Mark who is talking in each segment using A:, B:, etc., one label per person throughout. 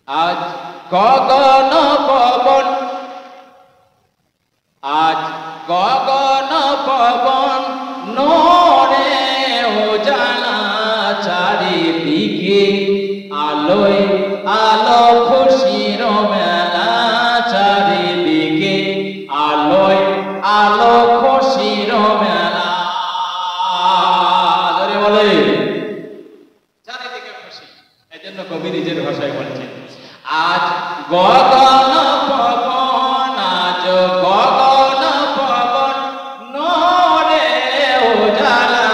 A: আজ গগন পবন, আজ গগন পবন নরে উজালা, চারিদিকে আলোয় আলো খুশির মেলা, চারিদিকে আলোয় আলো খুশির মেলা। ধরে বলে চারিদিকে খুশি, এই জন্য কবি নিজের ভাষায় বলছেন আজ গগন পবন, আজ গগন পবন নরে উজালা,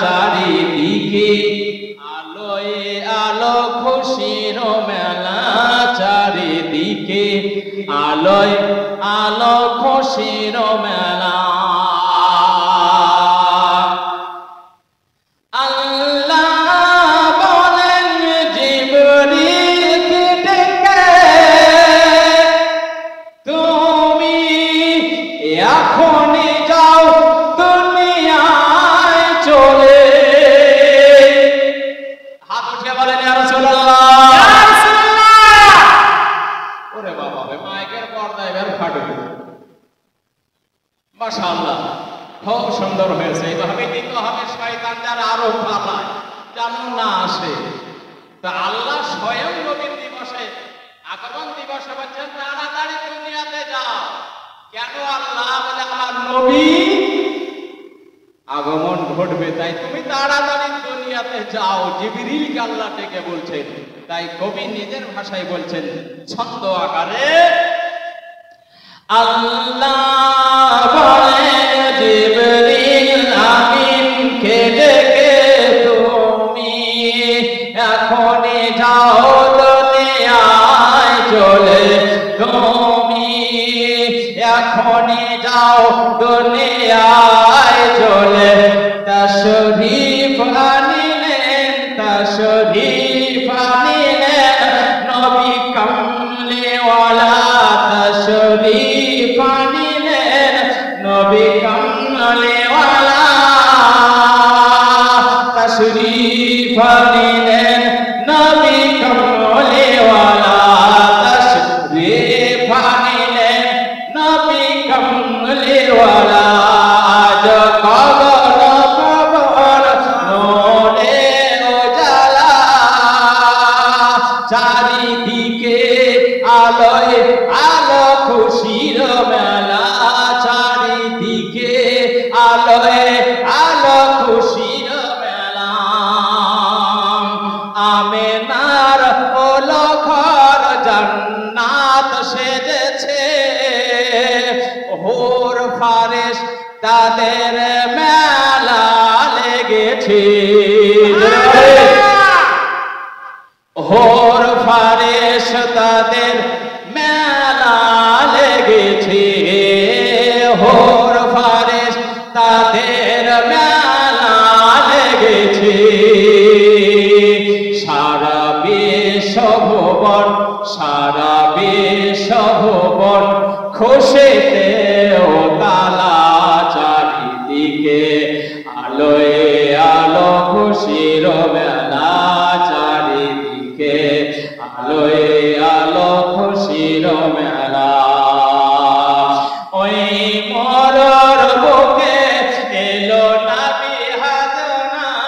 A: চারিদিকে আলোয় আলো খুশির মেলা, চারিদিকে আলোয় আলো খুশির মেলা। এখনই যাও দুনিয়ায় চলে, হাত উঠে বলেন ইয়া রাসূলুল্লাহ, ইয়া রাসূলুল্লাহ। ওরে বাবা, মাইকের পর্দা এবার ফাটবে। মাশাআল্লাহ, খুব সুন্দর হয়েছে। এইভাবে দিতে হবে, শয়তান যারা আরো পালায় যেন না আসে। তা আল্লাহ স্বয়ং নবীর দিবসে, আগমন দিবসে বলছেন তাড়াতাড়ি দুনিয়াতে যাও। কেন? আল্লাহ বলে আমার নবী আগমন ঘটবে, তাই তুমি তাড়াতাড়ি দুনিয়াতে যাও। জিবরিলকে আল্লাহ ডেকে বলছেন। তাই কবি নিজের ভাষায় বলছেন ছন্দ আকারে, আল্লাহ বলে জিবরিল আমিনকে ডেকে তুমি এখনই যাও দুনিয়ায় চলে, তুমি এখনই যাও দুনিয়ায় চলে। তাশরীফ আনিলেন, তাশরীফ আনিলেন নবী কামলিওয়ালা, তাশরীফ আনিলেন নবী কামলিওয়ালা, তাশরীফ আনিলেন নবী কামলিওয়ালা, তাশরীফ আনিলেন নবী কামলিওয়ালা। আজ গগন পবন নরে উজালা, চারিদিকে আলোয় আলো খুশির মেলা, চারিদিকে আলোয় আলো খুশির মেলা। আমেনার হলো ঘর, জান্নাত সেজেছে, হুর ফারেশ তাদের মেলা লেগেছে, হুর ফারেশ তাদের মেলা লেগেছে, হুর ফারেশ তাদের মেলা লেগেছে। সারা বিশ্বভুবন, সারা বিশ্বভুবন খুশিতে উতালা, চারিদিকে আলোয় আলো খুশির মেলা, চারিদিকে আলোয় আলো খুশির মেলা। ওই মরর বুকে এলো নবী হাজনাত,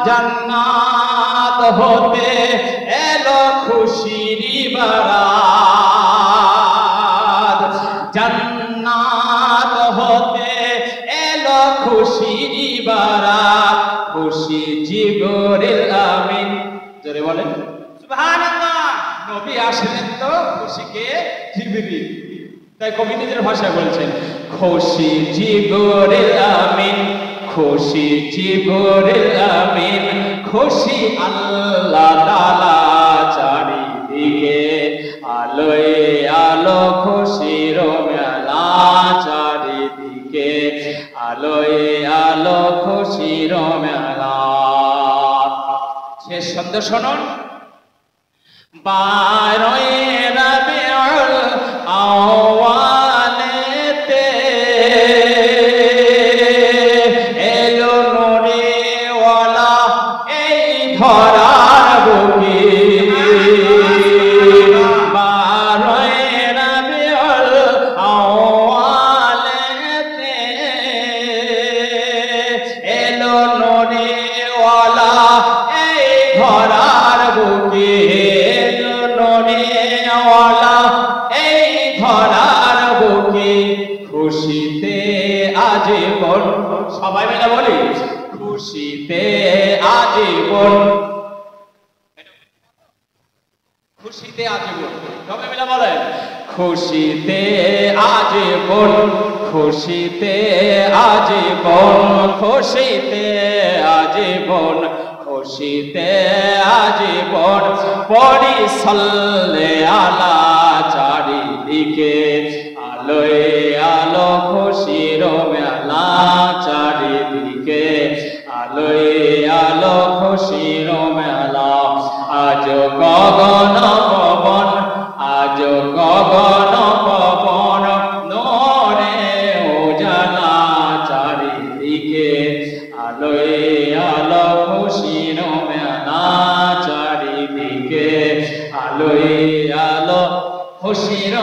A: জান্নাত হতে এলো খুশির বারাত, জান্নাত হতে এলো খুশির বারাত। খুশি জিবরিল আমিন, জোরে বলেন সুবহানাল্লাহ। নবী আসলেন তো খুশিকে জিবরিল, তাই কবি নিজের ভাষায় বলছেন খুশি জিবরিল আমিন, খুশি জিবরিল আমিন, খুশি আল্লাহ তাআলা, চারিদিকে আলোয় আলো খুশির মেলা, চারিদিকে আলোয় আলো খুশির মেলা। শেষ শব্দ শুনুন, বারোই রবিউল আউয়ালেতে এলো নূরেওয়ালা এই ধরার বুকে বারোই রবিউল আউয়ালেতে এলো নূরেওয়ালা এই ধরার বুকে, এলো নূরেওয়ালা এই ধরার বুকে, খুশিতে আজীবন, সবাই মিলে বলি খুশিতে আজীবন, খুশিতে আজীবন, সবাই মিলে বলেন খুশিতে আজীবন, খুশিতে আজীবন, খুশিতে আজীবন, খুশিতে আজীবন, পড়ি সাল্লে আলা, চারিদিকে আলোয় আলো খুশির মেলা, চারিদিকে আলোয় আলো খুশির মেলা, আজ গগন পবন, আজ গগন পবন, নূরে উজালা, চারিদিকে আলোয় আলো খুশির মেলা, চারিদিকে আলোয় আলো খুশির